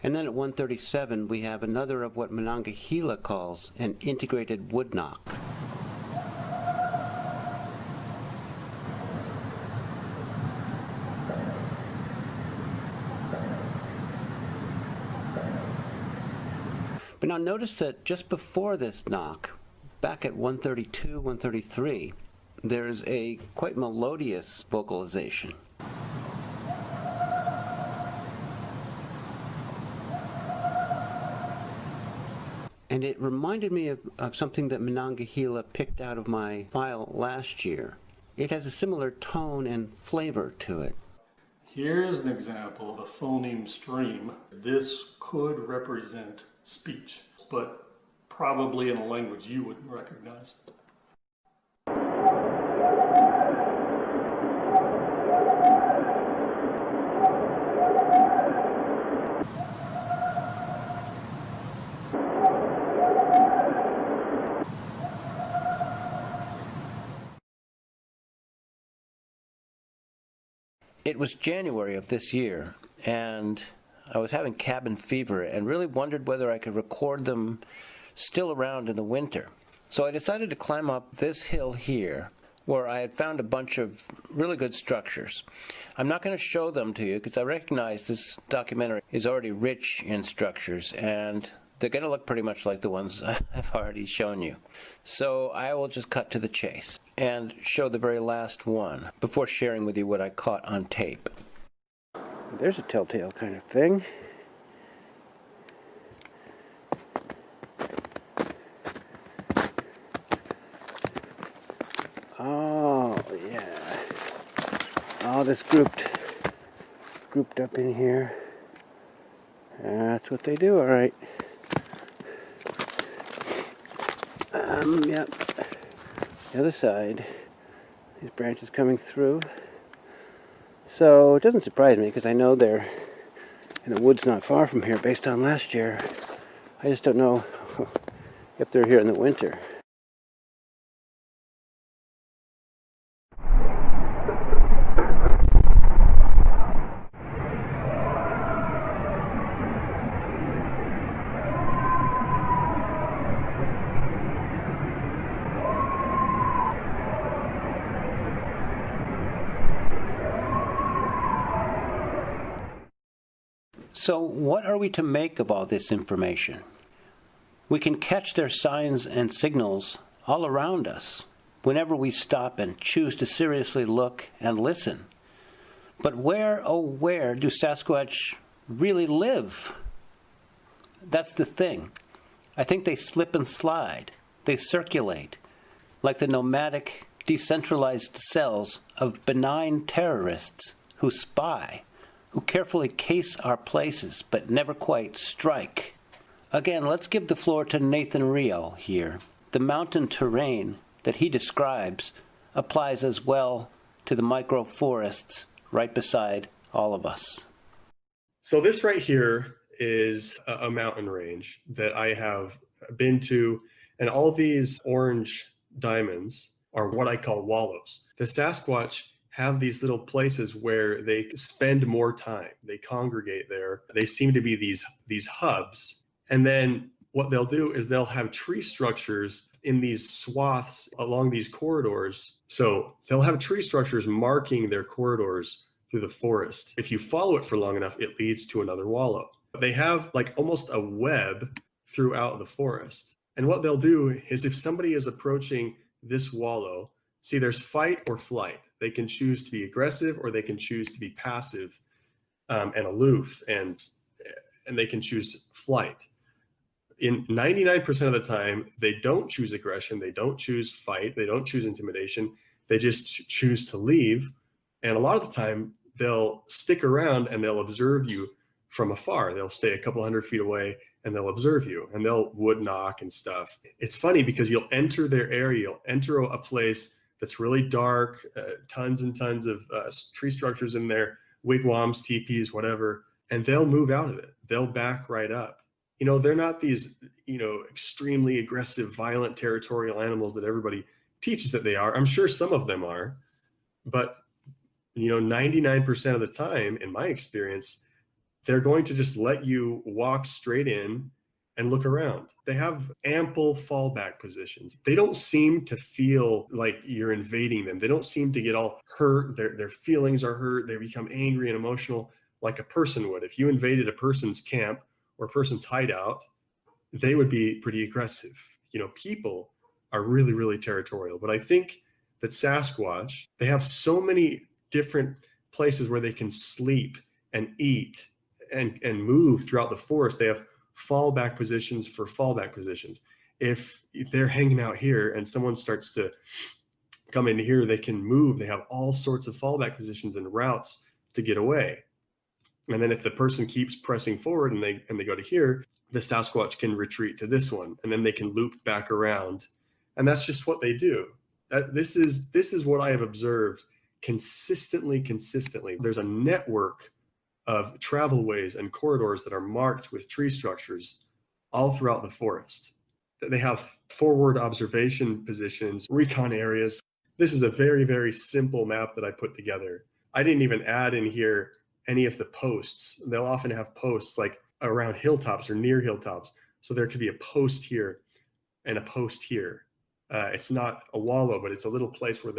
And then at 1:37, we have another of what Monongahela calls an integrated wood knock. But now notice that just before this knock, back at 1:32, 1:33, there's a quite melodious vocalization. And it reminded me of something that Monongahela picked out of my file last year. It has a similar tone and flavor to it. Here's an example of a phoneme stream. This could represent speech, but probably in a language you wouldn't recognize. It was January of this year, and I was having cabin fever and really wondered whether I could record them still around in the winter. So I decided to climb up this hill here, where I had found a bunch of really good structures. I'm not going to show them to you because I recognize this documentary is already rich in structures, and they're going to look pretty much like the ones I've already shown you. So I will just cut to the chase and show the very last one before sharing with you what I caught on tape. There's a telltale kind of thing. Oh, yeah. Oh, this grouped up in here. That's what they do, all right. Yep. The other side, these branches coming through. So it doesn't surprise me because I know they're in the woods not far from here based on last year. I just don't know if they're here in the winter. So what are we to make of all this information? We can catch their signs and signals all around us whenever we stop and choose to seriously look and listen. But where, oh where, do Sasquatch really live? That's the thing. I think they slip and slide. They circulate, like the nomadic, decentralized cells of benign terrorists who spy, who carefully case our places but never quite strike. Again, let's give the floor to Nathan Rio here. The mountain terrain that he describes applies as well to the microforests right beside all of us. So this right here is a mountain range that I have been to, and all these orange diamonds are what I call wallows. The Sasquatch have these little places where they spend more time. They congregate there. They seem to be these hubs. And then what they'll do is they'll have tree structures in these swaths along these corridors. So they'll have tree structures marking their corridors through the forest. If you follow it for long enough, it leads to another wallow. They have like almost a web throughout the forest. And what they'll do is if somebody is approaching this wallow, see, there's fight or flight. They can choose to be aggressive or they can choose to be passive and aloof, and they can choose flight. In 99% of the time, they don't choose aggression, they don't choose fight, they don't choose intimidation, they just choose to leave. And a lot of the time, they'll stick around and they'll observe you from afar. They'll stay a couple hundred feet away and they'll observe you and they'll wood knock and stuff. It's funny because you'll enter their area, you'll enter a place that's really dark, tons and tons of tree structures in there, wigwams, teepees, whatever, and they'll move out of it. They'll back right up. You know, they're not these, extremely aggressive, violent, territorial animals that everybody teaches that they are. I'm sure some of them are, but 99% of the time, in my experience, they're going to just let you walk straight in and look around. They have ample fallback positions. They don't seem to feel like you're invading them. They don't seem to get all hurt. Their feelings are hurt. They become angry and emotional like a person would. If you invaded a person's camp or a person's hideout, they would be pretty aggressive. People are really, really territorial. But I think that Sasquatch, they have so many different places where they can sleep and eat and move throughout the forest. They have fallback positions for fallback positions. If they're hanging out here and someone starts to come in here, they can move. They have all sorts of fallback positions and routes to get away. And then if the person keeps pressing forward and they go to here, the Sasquatch can retreat to this one, and then they can loop back around. And that's just what they do. This is what I have observed consistently. There's a network of travel ways and corridors that are marked with tree structures all throughout the forest. They have forward observation positions, recon areas. This is a very, very simple map that I put together. I didn't even add in here any of the posts. They'll often have posts like around hilltops or near hilltops. So there could be a post here and a post here. It's not a wallow, but it's a little place where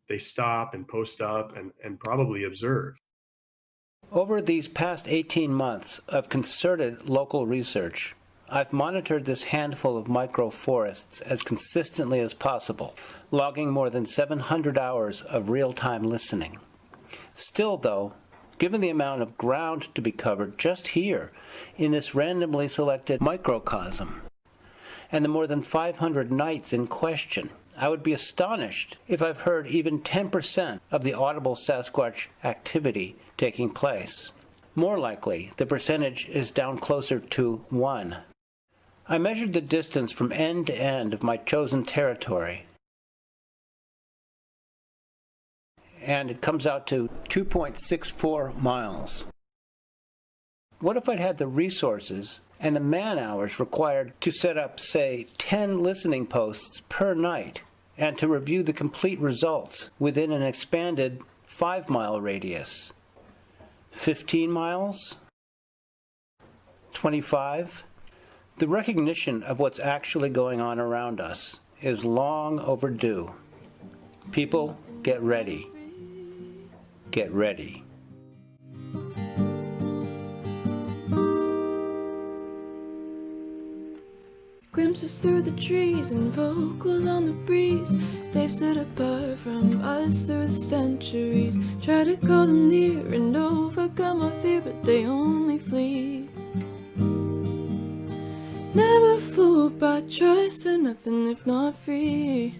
they stop and post up and probably observe. Over these past 18 months of concerted local research, I've monitored this handful of microforests as consistently as possible, logging more than 700 hours of real-time listening. Still, though, given the amount of ground to be covered just here in this randomly selected microcosm, and the more than 500 nights in question, I would be astonished if I've heard even 10% of the audible Sasquatch activity taking place. More likely, the percentage is down closer to 1. I measured the distance from end to end of my chosen territory, and it comes out to 2.64 miles. What if I'd had the resources and the man-hours required to set up, say, 10 listening posts per night and to review the complete results within an expanded 5-mile radius? 15 miles? 25? The recognition of what's actually going on around us is long overdue. People, get ready. Get ready. Glimpses through the trees and vocals on the breeze. They've stood apart from us through the centuries. Try to call them near and overcome our fear, but they only flee. Never fooled by trust, they're nothing if not free.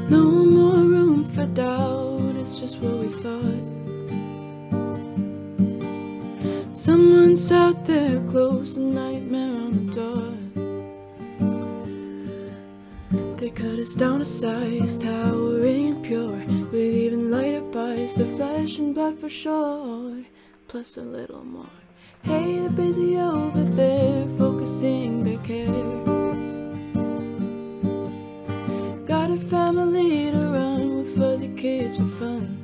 No more room for doubt, it's just what we thought. Someone's out there close, a nightmare on the door. They cut us down to size, towering and pure, with even lighter bodies, the flesh and blood for sure, plus a little more. Hey, they're busy over there, focusing their care. Got a family to run with fuzzy kids for fun.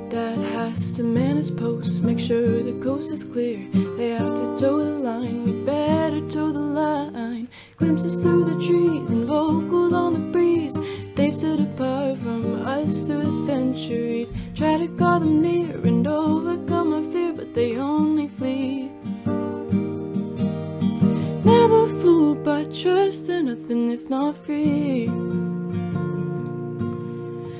Dad has to man his post, make sure the coast is clear. They have to toe the line, we better toe the line. Glimpses through the trees and vocals on the breeze. They've stood apart from us through the centuries. Try to call them near and overcome our fear, but they only flee. Never fooled by trust, they're nothing if not free.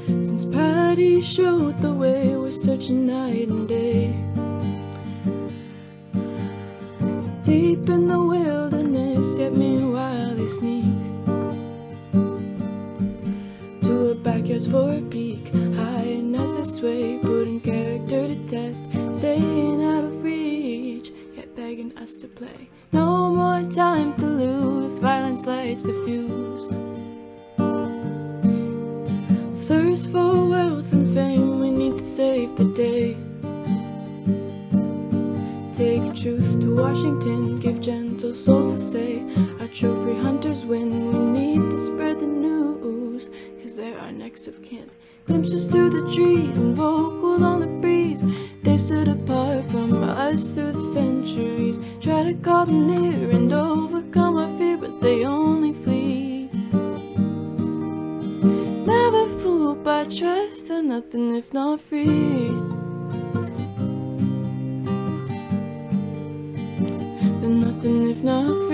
Since Patty showed the way, we're searching night and day. Deep in the wilderness, yet meanwhile they sneak to our backyards for a peek, hiding us this way, putting character to test, staying out of reach, yet begging us to play. No more time to lose, violence lights the fuse. Thirst for wealth and fame, we need to save the day. Take truth to Washington, give gentle souls to say. Our trophy hunters win, we need to spread the news, cause they're our next of kin. Glimpses through the trees and vocals on the breeze. They've stood apart from us through the centuries. Try to call them near and overcome our fear, but they only flee. Never fooled by trust, they're nothing if not free. They're nothing if not free.